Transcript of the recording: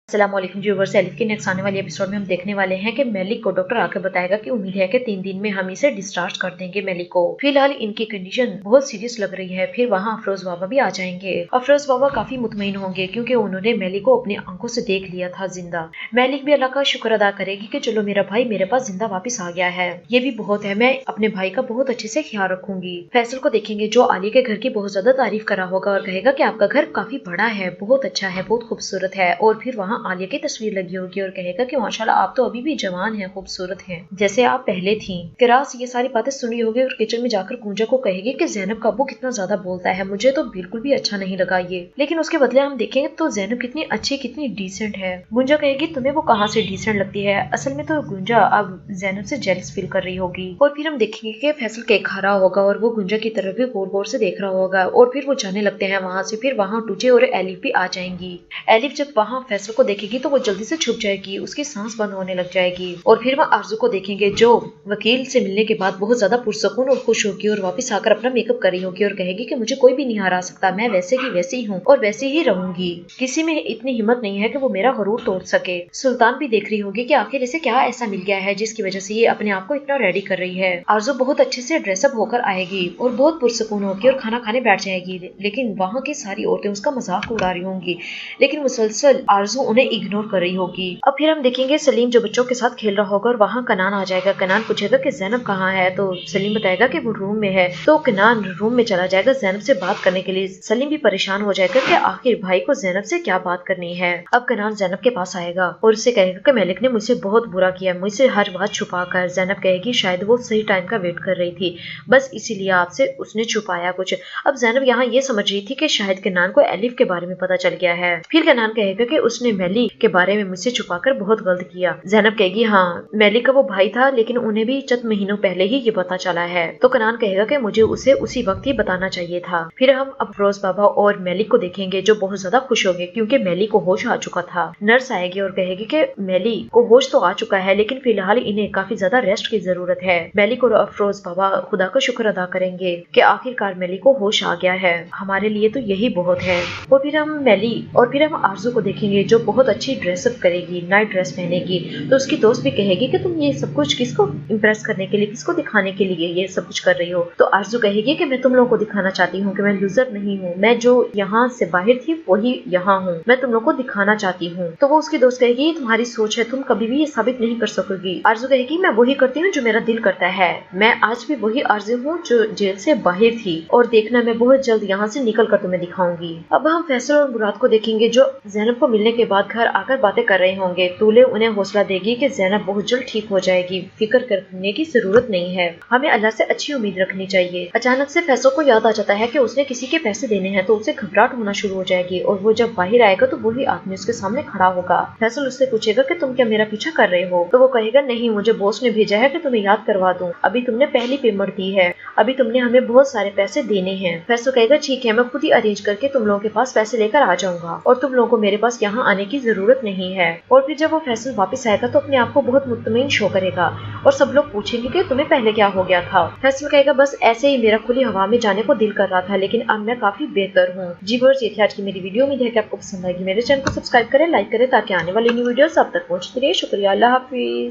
अस्सलामुअलैकुम viewers, elif के next आने वाले एपिसोड में हम देखने वाले हैं कि मेलिक को डॉक्टर आकर बताएगा कि उम्मीद है कि 3 दिन में हम इसे डिस्चार्ज कर देंगे मेलिक को। फिलहाल इनकी कंडीशन बहुत सीरियस लग रही है। फिर वहाँ अफरोज बाबा भी आ जाएंगे। अफरोज बाबा काफी मुतमईन होंगे क्योंकि उन्होंने मेलिक को अपनी आंखों से देख लिया था जिंदा। मेलिक भी अल्लाह का शुक्र अदा करेगी कि चलो मेरा भाई मेरे पास जिंदा वापस आ गया है, ये भी बहुत है, मैं अपने भाई का बहुत अच्छे से ख्याल रखूंगी। फैसल को देखेंगे जो आलिया के घर की बहुत ज्यादा तारीफ करा होगा और कहेगा कि आपका घर काफी बड़ा है, बहुत अच्छा है, बहुत खूबसूरत है। और फिर वहाँ आलिया की तस्वीर लगी होगी और कहेगा कि माशाल्लाह आप तो अभी भी जवान हैं, खूबसूरत हैं, जैसे आप पहले थी। किरास ये सारी बातें सुनी होगी और किचन में जाकर गुंजा को कहेगी कि ज़ैनब का अब्बू कितना ज्यादा बोलता है, मुझे तो बिल्कुल भी अच्छा नहीं लगा ये। लेकिन उसके बदले हम देखेंगे तो ज़ैनब कितनी अच्छी, कितनी डिसेंट है। गुंजा कहेगी तुम्हें वो कहाँ से डिसेंट लगती है। असल में तो गुंजा अब ज़ैनब से जेलस फील कर रही होगी। और फिर हम देखेंगे कि फैसल केक खा रहा होगा और वो गुंजा की तरफ भी गौर गौर से देख रहा होगा और फिर वो जाने लगते हैं वहां से। फिर वहां टूचे और एलिफ भी आ जाएंगी। एलिफ जब वहां फैसल को देखेगी तो वो जल्दी से छुप जाएगी, उसकी सांस बंद होने लग जाएगी। और फिर वह आरजू को देखेंगे जो वकील से मिलने के बाद बहुत ज्यादा पुरसकून और खुश होगी और वापस आकर अपना मेकअप कर रही होगी और कहेगी कि मुझे कोई भी नहीं हरा सकता, मैं वैसे की वैसी हूँ और वैसे ही रहूंगी, किसी में इतनी हिम्मत नहीं है कि वो मेरा गरूर तोड़ सके। सुल्तान भी देख रही होगी कि आखिर इसे क्या ऐसा मिल गया है जिसकी वजह से ये अपने आप को इतना रेडी कर रही है। आरजू बहुत अच्छे से ड्रेसअप होकर आएगी और बहुत पुरसकून होगी और खाना खाने बैठ जाएगी। लेकिन वहाँ की सारी औरतें उसका मजाक उड़ा रही होंगी, लेकिन मुसलसल आरजू उन्हें इग्नोर कर रही होगी। अब फिर हम देखेंगे सलीम जो बच्चों के साथ खेल रहा होगा और वहाँ कनान आ जाएगा। कनान पूछेगा कि ज़ैनब कहाँ है, तो सलीम बताएगा कि वो रूम में है। तो कनान रूम में चला जाएगा ज़ैनब से बात करने के लिए। सलीम भी परेशान हो जाएगा कि आखिर भाई को ज़ैनब से क्या बात करनी है। अब कनान ज़ैनब के पास आएगा और उससे कहेगा कि मेलिक ने मुझसे बहुत बुरा किया, मुझसे हर बात छुपा कर। ज़ैनब कहेगी शायद वो सही टाइम का वेट कर रही थी, बस इसीलिए आपसे उसने छुपाया कुछ। अब ज़ैनब यहाँ ये समझ रही थी कि शायद कनान को एलिफ के बारे में पता चल गया है। फिर कनान कहेगा कि उसने मेलिक के बारे में मुझसे छुपाकर बहुत गलत किया। ज़ैनब कहेगी हाँ, मेलिक का वो भाई था लेकिन उन्हें भी चंद महीनों पहले ही ये पता चला है। तो कनान कहेगा कि मुझे उसे उसी वक्त ही बताना चाहिए था। फिर हम अफरोज बाबा और मेलिक को देखेंगे जो बहुत ज्यादा खुश होंगे क्योंकि मेलिक को होश आ चुका था। नर्स आएगी और कहेगी कि मेलिक को होश तो आ चुका है लेकिन फिलहाल इन्हें काफी ज्यादा रेस्ट की जरूरत है। मेलिक और अफरोज बाबा खुदा का शुक्र अदा करेंगे कि आखिरकार मेलिक को होश आ गया है, हमारे लिए तो यही बहुत है। और फिर हम आरजू को देखेंगे जो बहुत अच्छी ड्रेसअप करेगी, नाइट ड्रेस पहनेगी। तो उसकी दोस्त भी कहेगी कि तुम ये सब कुछ किसको इम्प्रेस करने के लिए, किसको दिखाने के लिए ये सब कुछ कर रही हो। तो आरजू कहेगी कि मैं तुम लोगों को दिखाना चाहती हूँ कि मैं लूजर नहीं हूँ, मैं जो यहाँ से बाहर थी वही यहाँ हूँ, मैं तुम लोगों को दिखाना चाहती हूँ। तो वो उसकी दोस्त कहेगी ये तुम्हारी सोच है, तुम कभी भी ये साबित नहीं कर सकोगी। आरजू कहेगी मैं वही करती हूँ जो मेरा दिल करता है, मैं आज भी वही आरजू हूँ जो जेल से बाहर थी और देखना मैं बहुत जल्द यहाँ से निकल कर तुम्हें दिखाऊंगी। अब हम फैसल और मुराद को देखेंगे जो ज़ैनब को मिलने के बाद घर आकर बातें कर रहे होंगे। तूले उन्हें हौसला देगी कि ज़ैनब बहुत जल्द ठीक हो जाएगी, फिक्र करने की जरूरत नहीं है, हमें अल्लाह से अच्छी उम्मीद रखनी चाहिए। अचानक से फैसल को याद आ जाता है कि उसने किसी के पैसे देने हैं, तो उसे घबराहट होना शुरू हो जाएगी और वो जब बाहर आएगा तो वही आदमी उसके सामने खड़ा होगा। फैसल उससे पूछेगा कि तुम क्या मेरा पीछा कर रहे हो। तो वो कहेगा नहीं, मुझे बॉस ने भेजा है कि तुम्हें याद करवा दूं, अभी तुमने पहली पेमेंट दी है, अभी तुमने हमें बहुत सारे पैसे देने हैं। फैसल कहेगा ठीक है, मैं खुद ही अरेंज करके तुम लोगों के पास पैसे लेकर आ जाऊंगा और तुम लोगों को मेरे पास यहाँ आने की जरूरत नहीं है। और फिर जब वो फैसल वापस आएगा तो अपने आप को बहुत मुतमईन शो करेगा और सब लोग पूछेंगे कि तुम्हें पहले क्या हो गया था। फैसल कहेगा बस ऐसे ही मेरा खुली हवा में जाने को दिल कर रहा था, लेकिन अब मैं काफी बेहतर हूँ। जी व्यूअर्स, ये थी आज की मेरी वीडियो, उम्मीद है कि आपको पसंद आएगी। मेरे चैनल को सब्सक्राइब करें, लाइक करें ताकि आने वाली न्यू वीडियोस आप तक पहुंचती रहे। शुक्रिया, अल्लाह हाफिज।